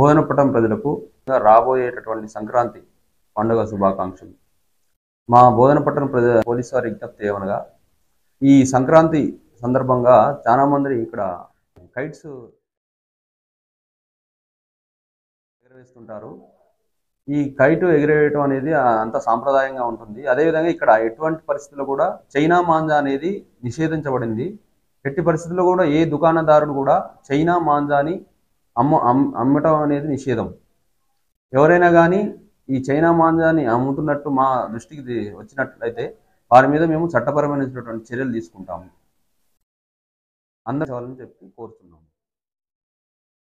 బోధనపట్టం ప్రజలకు రాబోయేటటువంటి సంక్రాంతి పండుగ శుభాకాంక్షలు. మా బోధనపట్టణ పోలీసు వారి విజ్ఞప్తి ఏమనగా, ఈ సంక్రాంతి సందర్భంగా చాలా మంది ఇక్కడ కైట్స్ ఎగరవేస్తుంటారు. ఈ కైట్ ఎగిరేయటం అనేది అంత సాంప్రదాయంగా ఉంటుంది. అదేవిధంగా ఇక్కడ ఎటువంటి పరిస్థితుల్లో కూడా చైనా మాంజా అనేది నిషేధించబడింది. ఎట్టి పరిస్థితుల్లో కూడా ఏ దుకాణదారుడు కూడా చైనా మాంజాని అమ్మటం అనేది నిషేధం. ఎవరైనా కానీ ఈ చైనా మాంజాని అమ్ముతున్నట్టు మా దృష్టికి వచ్చినట్లయితే వారి మీద మేము చట్టపరమైనటువంటి చర్యలు తీసుకుంటాము. అందరూ చెప్పి కోరుతున్నాము.